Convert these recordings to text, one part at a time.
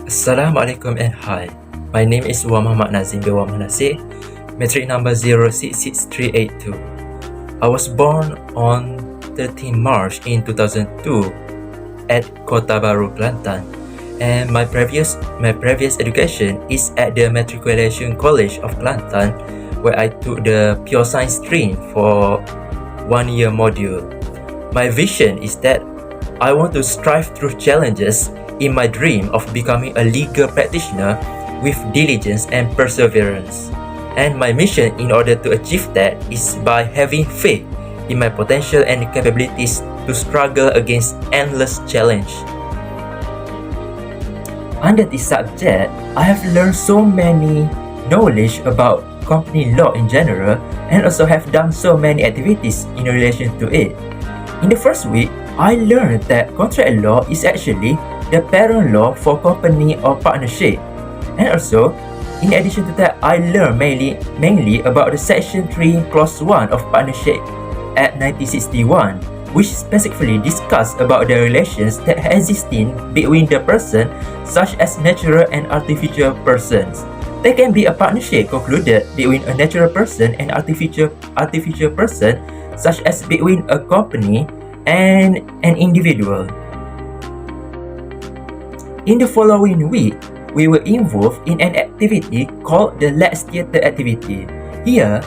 Assalamualaikum and hi. My name is Muhammad Nazim bin Nasir, matric number 0666382. I was born on 13 March in 2002 at Kota Baru, Kelantan, and my previous education is at the Matriculation College of Kelantan, where I took the pure science stream for 1-year module. My vision is that I want to strive through challenges in my dream of becoming a legal practitioner with diligence and perseverance. And my mission in order to achieve that is by having faith in my potential and capabilities to struggle against endless challenge. Under this subject, I have learned so many knowledge about company law in general and also have done so many activities in relation to it. In the first week, I learned that contract law is actually the parent law for company or partnership. And also, in addition to that, I learned mainly about the Section 3 Clause 1 of Partnership Act 1961, which specifically discuss about the relations that existing between the person such as natural and artificial persons. There can be a partnership concluded between a natural person and artificial person, such as between a company and an individual. In the following week, we were involved in an activity called the Let's Theatre activity. Here,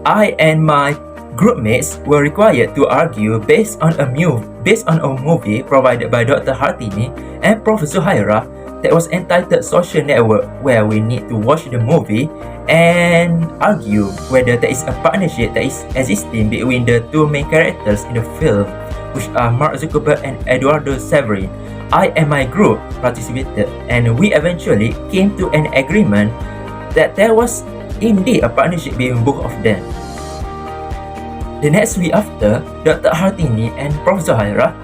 I and my group mates were required to argue based on a movie provided by Dr. Hartini and Professor Haira that was entitled Social Network, where we need to watch the movie and argue whether there is a partnership that is existing between the two main characters in the film, which are Mark Zuckerberg and Eduardo Severin. I and my group participated, and we eventually came to an agreement that there was indeed a partnership between both of them. The next week after, Dr. Hartini and Professor Haira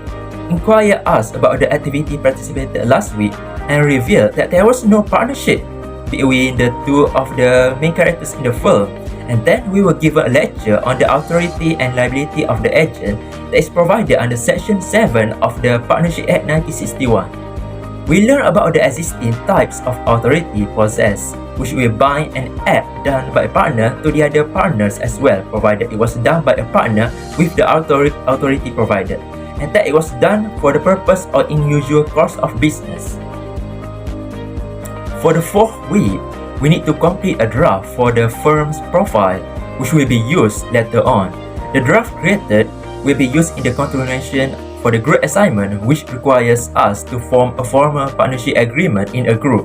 inquired us about the activity participated last week and revealed that there was no partnership between the two of the main characters in the film. And then we were given a lecture on the authority and liability of the agent that is provided under Section 7 of the Partnership Act 1961. We learned about the existing types of authority possessed, which will bind an act done by a partner to the other partners as well, provided it was done by a partner with the authority provided, and that it was done for the purpose or in usual course of business. For the fourth week, we need to complete a draft for the firm's profile, which will be used later on. The draft created will be used in the continuation for the group assignment, which requires us to form a formal partnership agreement in a group.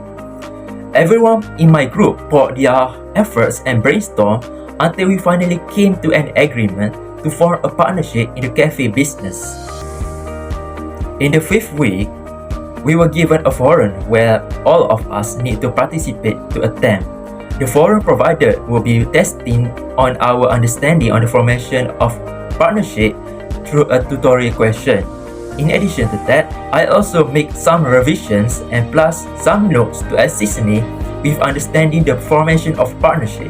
Everyone in my group poured their efforts and brainstormed until we finally came to an agreement to form a partnership in the cafe business. In the fifth week, we were given a forum where all of us need to participate to attend. The forum provided will be testing on our understanding on the formation of partnership through a tutorial question. In addition to that, I also make some revisions and plus some notes to assist me with understanding the formation of partnership.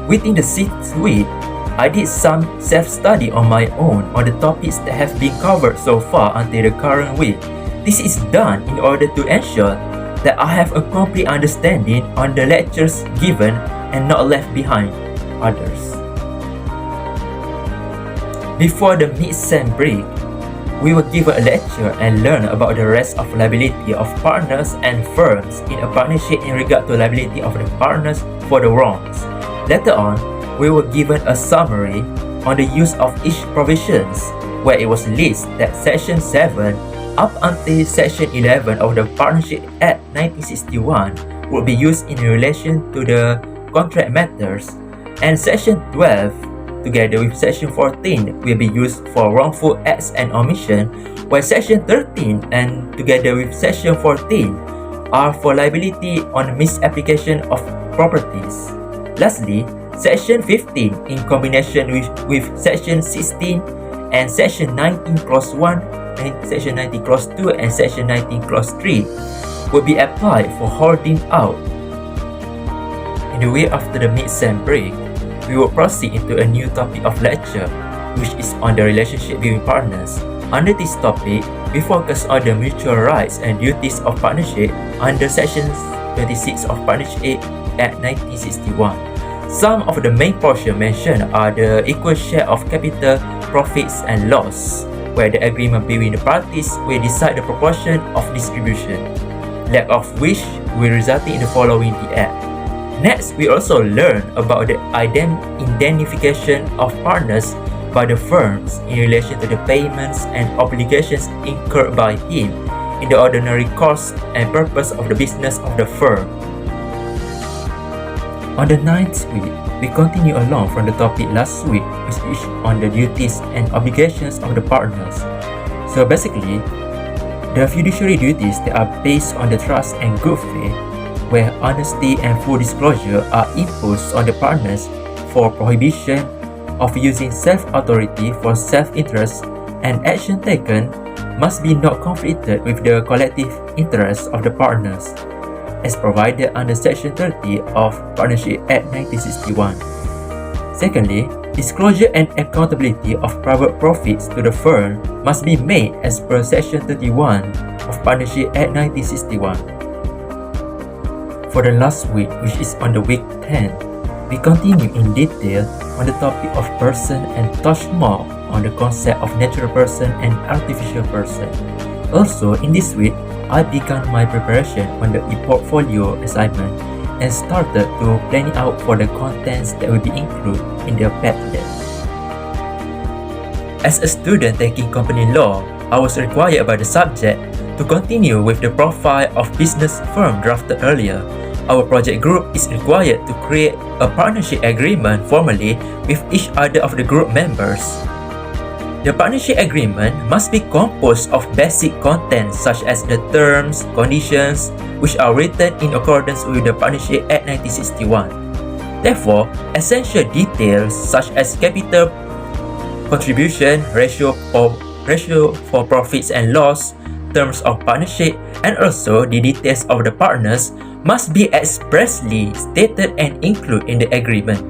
Within the sixth week, I did some self-study on my own on the topics that have been covered so far until the current week. This is done in order to ensure that I have a complete understanding on the lectures given and not left behind others. Before the mid-sem break, we were given a lecture and learn about the rest of liability of partners and firms in a partnership in regard to liability of the partners for the wrongs. Later on, we were given a summary on the use of each provisions, where it was listed that Section 7 up until Section 11 of the Partnership Act 1961 would be used in relation to the contract matters, and Section 12 together with Section 14 will be used for wrongful acts and omission, while Section 13 and together with Section 14 are for liability on misapplication of properties. Lastly, Section 15 in combination with Section 16 and Section 19 Clause 1 and Section 19 Clause 2 and Section 19 Clause 3 will be applied for holding out. In the week after the mid-sem break, we will proceed into a new topic of lecture, which is on the relationship between partners. Under this topic, we focus on the mutual rights and duties of partnership under Section 26 of Partnership Act 1961. Some of the main portions mentioned are the equal share of capital, profits, and loss, where the agreement between the parties will decide the proportion of distribution, lack of which will result in the following the Act. Next, we also learn about the indemnification of partners by the firms in relation to the payments and obligations incurred by him in the ordinary course and purpose of the business of the firm. On the ninth week, we continue along from the topic last week, which is on the duties and obligations of the partners. So basically, the fiduciary duties that are based on the trust and good faith, where honesty and full disclosure are imposed on the partners for prohibition of using self-authority for self-interest, and action taken must be not conflicted with the collective interests of the partners, as provided under Section 30 of Partnership Act 1961. Secondly, disclosure and accountability of private profits to the firm must be made as per Section 31 of Partnership Act 1961. For the last week, which is on the week 10, we continue in detail on the topic of person and touch more on the concept of natural person and artificial person. Also, in this week, I began my preparation on the e-portfolio assignment and started to planning out for the contents that will be included in the pamphlet. As a student taking company law, I was required by the subject to continue with the profile of business firm drafted earlier. Our project group is required to create a partnership agreement formally with each other of the group members. The partnership agreement must be composed of basic contents such as the terms, conditions, which are written in accordance with the Partnership Act 1961. Therefore, essential details such as capital contribution, ratio for profits and loss, terms of partnership, and also the details of the partners must be expressly stated and included in the agreement.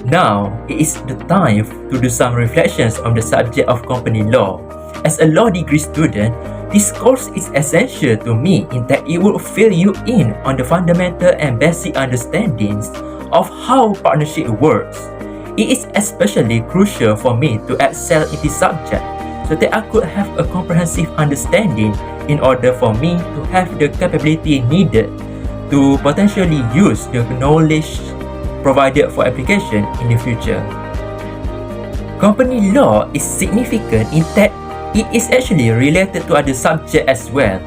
Now, it is the time to do some reflections on the subject of company law. As a law degree student, this course is essential to me in that it will fill you in on the fundamental and basic understandings of how partnership works. It is especially crucial for me to excel in this subject so that I could have a comprehensive understanding in order for me to have the capability needed to potentially use the knowledge provided for application in the future. Company law is significant in that it is actually related to other subjects as well.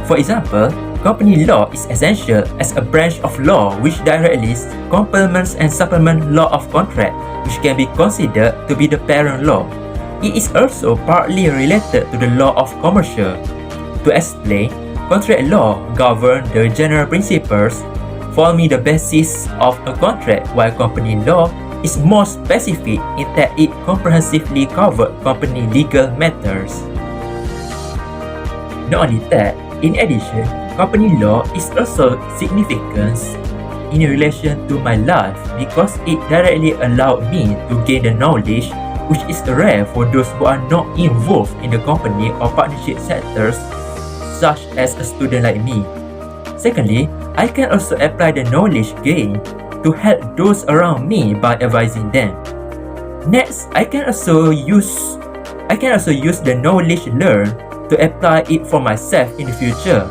For example, company law is essential as a branch of law which directly complements and supplements law of contract, which can be considered to be the parent law. It is also partly related to the law of commercial. To explain, contract law governs the general principles forming the basis of a contract, while company law is more specific in that it comprehensively covers company legal matters. Not only that, in addition, company law is also significant in relation to my life because it directly allowed me to gain the knowledge which is rare for those who are not involved in the company or partnership sectors, such as a student like me. Secondly, I can also apply the knowledge gained to help those around me by advising them. Next, I can also use the knowledge learned to apply it for myself in the future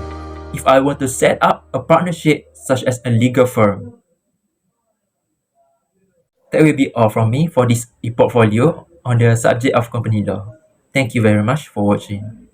if I want to set up a partnership such as a legal firm. That will be all from me for this e-portfolio on the subject of company law. Thank you very much for watching.